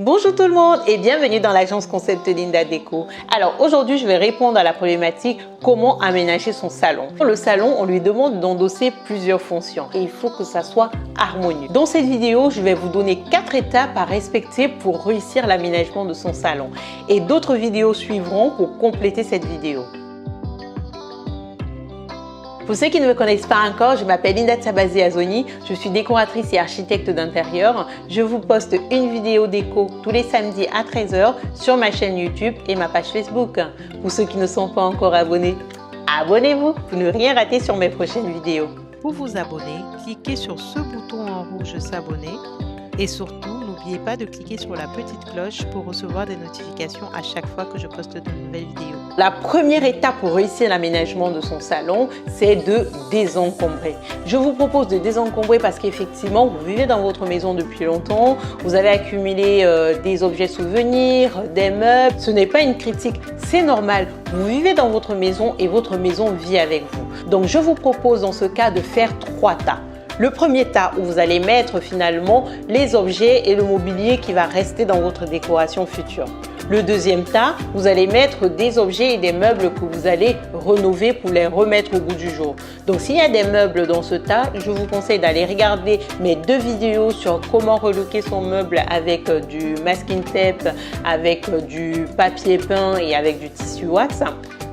Bonjour tout le monde et bienvenue dans l'agence concept Linda Déco. Alors aujourd'hui je vais répondre à la problématique comment aménager son salon. Le salon, on lui demande d'endosser plusieurs fonctions et il faut que ça soit harmonieux. Dans cette vidéo, je vais vous donner 4 étapes à respecter pour réussir l'aménagement de son salon et d'autres vidéos suivront pour compléter cette vidéo. Pour ceux qui ne me connaissent pas encore, je m'appelle Linda Tsabazi Azoni, je suis décoratrice et architecte d'intérieur. Je vous poste une vidéo déco tous les samedis à 13 h sur ma chaîne YouTube et ma page Facebook. Pour ceux qui ne sont pas encore abonnés, abonnez-vous pour ne rien rater sur mes prochaines vidéos. Pour vous abonner, cliquez sur ce bouton en rouge s'abonner et surtout n'oubliez pas de cliquer sur la petite cloche pour recevoir des notifications à chaque fois que je poste de nouvelles vidéos. La première étape pour réussir l'aménagement de son salon, c'est de désencombrer. Je vous propose de désencombrer parce qu'effectivement, vous vivez dans votre maison depuis longtemps, vous avez accumulé des objets souvenirs, des meubles. Ce n'est pas une critique, c'est normal. Vous vivez dans votre maison et votre maison vit avec vous. Donc, je vous propose dans ce cas de faire 3 tas. Le premier tas où vous allez mettre finalement les objets et le mobilier qui va rester dans votre décoration future. Le deuxième tas, vous allez mettre des objets et des meubles que vous allez rénover pour les remettre au goût du jour. Donc s'il y a des meubles dans ce tas, je vous conseille d'aller regarder mes 2 vidéos sur comment relooker son meuble avec du masking tape, avec du papier peint et avec du tissu wax.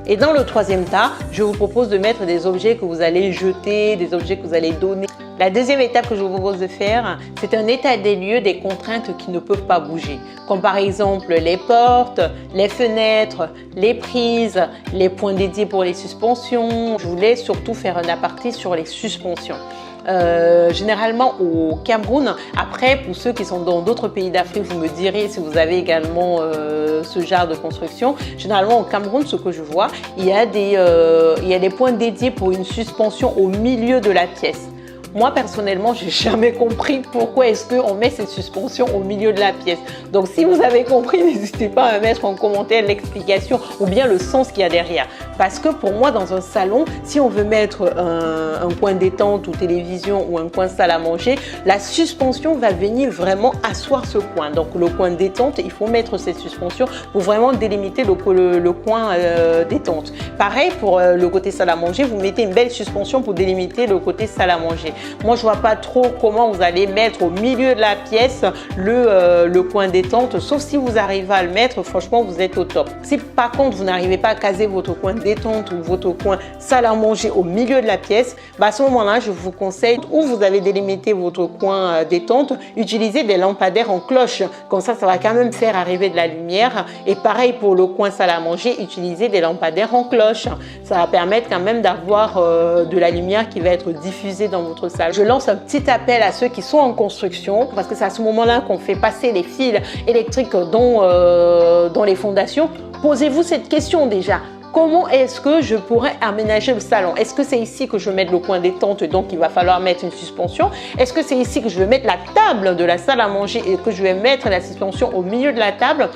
Et dans le troisième tas, je vous propose de mettre des objets que vous allez jeter, des objets que vous allez donner. La deuxième étape que je vous propose de faire, c'est un état des lieux des contraintes qui ne peuvent pas bouger, comme par exemple les portes, les fenêtres, les prises, les points dédiés pour les suspensions. Je voulais surtout faire un aparté sur les suspensions. Généralement au Cameroun, après pour ceux qui sont dans d'autres pays d'Afrique, vous me direz si vous avez également ce genre de construction. Généralement au Cameroun, ce que je vois, il y a des points dédiés pour une suspension au milieu de la pièce. Moi, personnellement, j'ai jamais compris pourquoi est-ce qu'on met cette suspension au milieu de la pièce. Donc, si vous avez compris, n'hésitez pas à mettre en commentaire l'explication ou bien le sens qu'il y a derrière. Parce que pour moi, dans un salon, si on veut mettre un coin détente ou télévision ou un coin salle à manger, la suspension va venir vraiment asseoir ce coin. Donc, le coin détente, il faut mettre cette suspension pour vraiment délimiter le coin détente. Pareil pour le côté salle à manger, vous mettez une belle suspension pour délimiter le côté salle à manger. Moi, je vois pas trop comment vous allez mettre au milieu de la pièce le coin détente, sauf si vous arrivez à le mettre, franchement, vous êtes au top. Si par contre, vous n'arrivez pas à caser votre coin détente ou votre coin salle à manger au milieu de la pièce, à ce moment-là, je vous conseille, où vous avez délimité votre coin détente, utilisez des lampadaires en cloche. Comme ça va quand même faire arriver de la lumière. Et pareil pour le coin salle à manger, utilisez des lampadaires en cloche. Ça va permettre quand même d'avoir de la lumière qui va être diffusée dans votre salle. Je lance un petit appel à ceux qui sont en construction parce que c'est à ce moment-là qu'on fait passer les fils électriques dans les fondations. Posez-vous cette question déjà. Comment est-ce que je pourrais aménager le salon? Est-ce que c'est ici que je vais mettre le coin détente, donc il va falloir mettre une suspension? Est-ce que c'est ici que je vais mettre la table de la salle à manger et que je vais mettre la suspension au milieu de la table?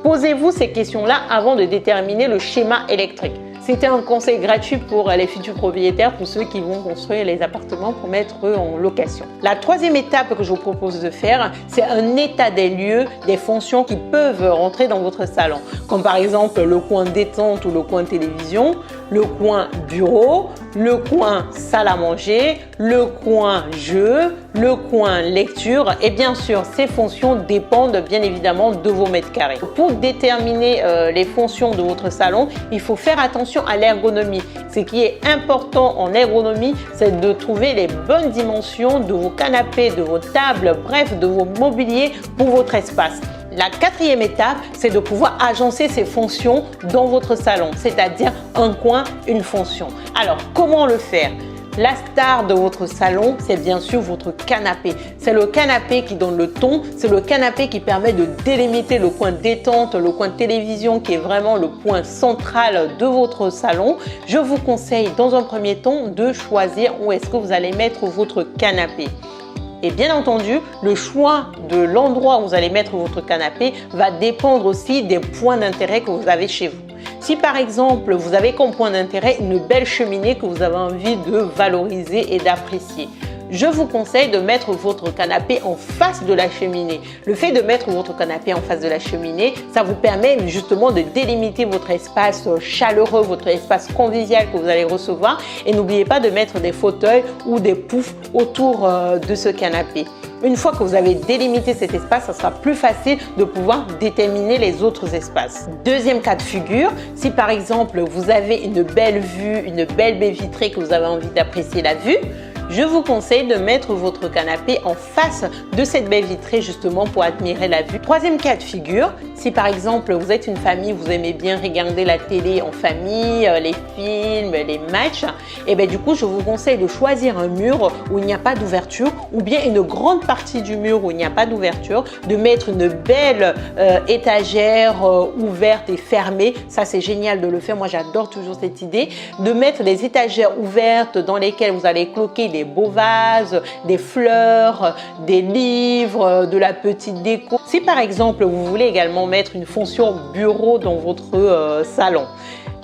Posez-vous ces questions-là avant de déterminer le schéma électrique. C'était un conseil gratuit pour les futurs propriétaires, pour ceux qui vont construire les appartements pour mettre en location. La troisième étape que je vous propose de faire, c'est un état des lieux des fonctions qui peuvent rentrer dans votre salon. Comme par exemple le coin détente ou le coin télévision, le coin bureau, le coin salle à manger, le coin jeu, le coin lecture et bien sûr ces fonctions dépendent bien évidemment de vos mètres carrés. Pour déterminer les fonctions de votre salon, il faut faire attention à l'ergonomie. Ce qui est important en ergonomie, c'est de trouver les bonnes dimensions de vos canapés, de vos tables, bref de vos mobiliers pour votre espace. La quatrième étape, c'est de pouvoir agencer ces fonctions dans votre salon, c'est-à-dire un coin, une fonction. Alors, comment le faire? La star de votre salon, c'est bien sûr votre canapé. C'est le canapé qui donne le ton, c'est le canapé qui permet de délimiter le coin détente, le coin télévision qui est vraiment le point central de votre salon. Je vous conseille dans un premier temps de choisir où est-ce que vous allez mettre votre canapé. Et bien entendu, le choix de l'endroit où vous allez mettre votre canapé va dépendre aussi des points d'intérêt que vous avez chez vous. Si par exemple, vous avez comme point d'intérêt une belle cheminée que vous avez envie de valoriser et d'apprécier, je vous conseille de mettre votre canapé en face de la cheminée. Le fait de mettre votre canapé en face de la cheminée, ça vous permet justement de délimiter votre espace chaleureux, votre espace convivial que vous allez recevoir. Et n'oubliez pas de mettre des fauteuils ou des poufs autour de ce canapé. Une fois que vous avez délimité cet espace, ça sera plus facile de pouvoir déterminer les autres espaces. Deuxième cas de figure, si par exemple vous avez une belle vue, une belle baie vitrée que vous avez envie d'apprécier la vue, je vous conseille de mettre votre canapé en face de cette baie vitrée justement pour admirer la vue. Troisième cas de figure, si par exemple vous êtes une famille, vous aimez bien regarder la télé en famille, les films, les matchs, et bien du coup je vous conseille de choisir un mur où il n'y a pas d'ouverture ou bien une grande partie du mur où il n'y a pas d'ouverture, de mettre une belle étagère ouverte et fermée. Ça c'est génial de le faire, moi j'adore toujours cette idée, de mettre des étagères ouvertes dans lesquelles vous allez cloquer des beaux vases, des fleurs, des livres, de la petite déco. Si par exemple vous voulez également mettre une fonction bureau dans votre salon,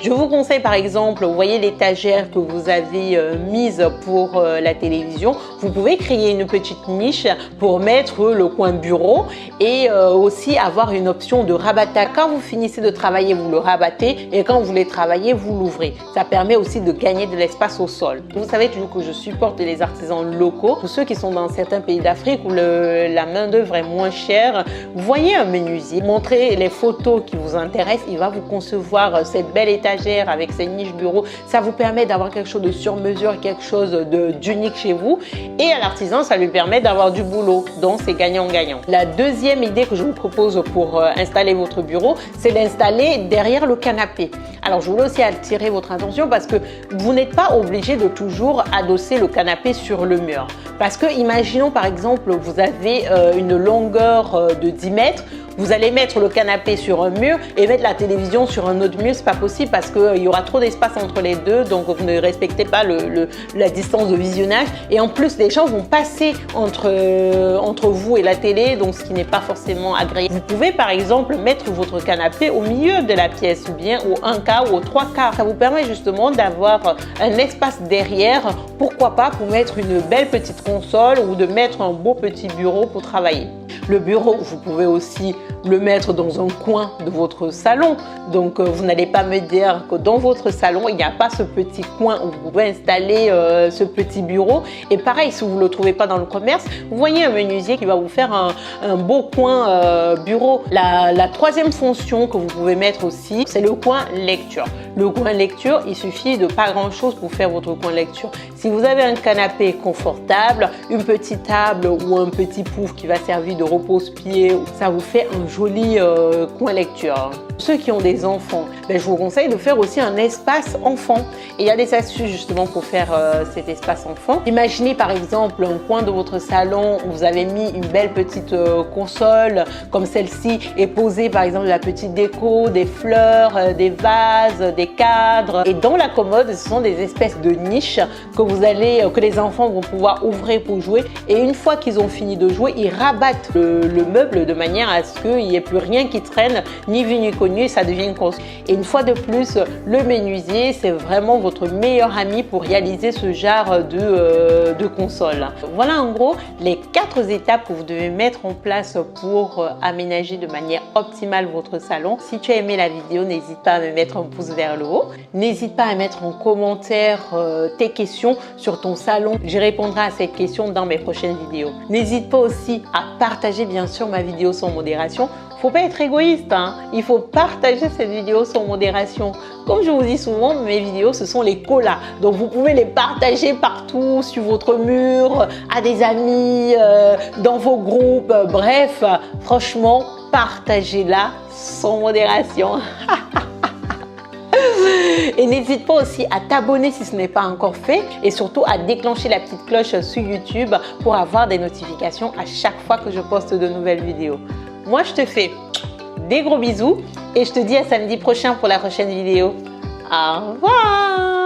je vous conseille par exemple, vous voyez l'étagère que vous avez mise pour la télévision, vous pouvez créer une petite niche pour mettre le coin bureau et aussi avoir une option de rabattage. Quand vous finissez de travailler, vous le rabattez et quand vous voulez travailler, vous l'ouvrez. Ça permet aussi de gagner de l'espace au sol. Vous savez toujours que je supporte les artisans locaux. Pour ceux qui sont dans certains pays d'Afrique où la main d'œuvre est moins chère, voyez un menuisier, montrez les photos qui vous intéressent, il va vous concevoir cette belle étagère avec ces niches bureaux. Ça vous permet d'avoir quelque chose de sur mesure, quelque chose d'unique chez vous. Et à l'artisan, ça lui permet d'avoir du boulot. Donc, c'est gagnant-gagnant. La deuxième idée que je vous propose pour installer votre bureau, c'est d'installer derrière le canapé. Alors, je voulais aussi attirer votre attention parce que vous n'êtes pas obligé de toujours adosser le canapé sur le mur. Parce que, imaginons par exemple, vous avez une longueur de 10 mètres. Vous allez mettre le canapé sur un mur et mettre la télévision sur un autre mur, c'est pas possible parce qu'il y aura trop d'espace entre les deux, donc vous ne respectez pas la distance de visionnage. Et en plus, les gens vont passer entre vous et la télé, donc ce qui n'est pas forcément agréable. Vous pouvez par exemple mettre votre canapé au milieu de la pièce ou bien au 1 quart ou au 3 quarts. Ça vous permet justement d'avoir un espace derrière, pourquoi pas pour mettre une belle petite console ou de mettre un beau petit bureau pour travailler. Le bureau, vous pouvez aussi le mettre dans un coin de votre salon. Donc, vous n'allez pas me dire que dans votre salon, il n'y a pas ce petit coin où vous pouvez installer ce petit bureau. Et pareil, si vous ne le trouvez pas dans le commerce, vous voyez un menuisier qui va vous faire un beau coin bureau. La troisième fonction que vous pouvez mettre aussi, c'est le coin lecture. Le coin lecture, il suffit de pas grand-chose pour faire votre coin lecture. Si vous avez un canapé confortable, une petite table ou un petit pouf qui va servir de repose-pied, ça vous fait un joli coin lecture. Ceux qui ont des enfants, je vous conseille de faire aussi un espace enfant. Et il y a des astuces justement pour faire cet espace enfant. Imaginez par exemple un coin de votre salon où vous avez mis une belle petite console comme celle-ci et posé par exemple de la petite déco, des fleurs, des vases, des cadres. Et dans la commode, ce sont des espèces de niches que les enfants vont pouvoir ouvrir pour jouer. Et une fois qu'ils ont fini de jouer, ils rabattent le meuble de manière à ce qu'il n'y ait plus rien qui traîne, ni vu ni connu, ça devient une console. Et une fois de plus, le menuisier, c'est vraiment votre meilleur ami pour réaliser ce genre de console. Voilà en gros les 4 étapes que vous devez mettre en place pour aménager de manière optimale votre salon. Si tu as aimé la vidéo, n'hésite pas à me mettre un pouce vers le haut. N'hésite pas à mettre en commentaire tes questions sur ton salon. Je répondrai à ces questions dans mes prochaines vidéos. N'hésite pas aussi à partager bien sûr ma vidéo sans modération. Faut pas être égoïste, hein. Il faut partager cette vidéo sans modération. Comme je vous dis souvent, mes vidéos, ce sont les colas. Donc, vous pouvez les partager partout, sur votre mur, à des amis, dans vos groupes. Bref, franchement, partagez-la sans modération. Et n'hésite pas aussi à t'abonner si ce n'est pas encore fait et surtout à déclencher la petite cloche sur YouTube pour avoir des notifications à chaque fois que je poste de nouvelles vidéos. Moi, je te fais des gros bisous et je te dis à samedi prochain pour la prochaine vidéo. Au revoir!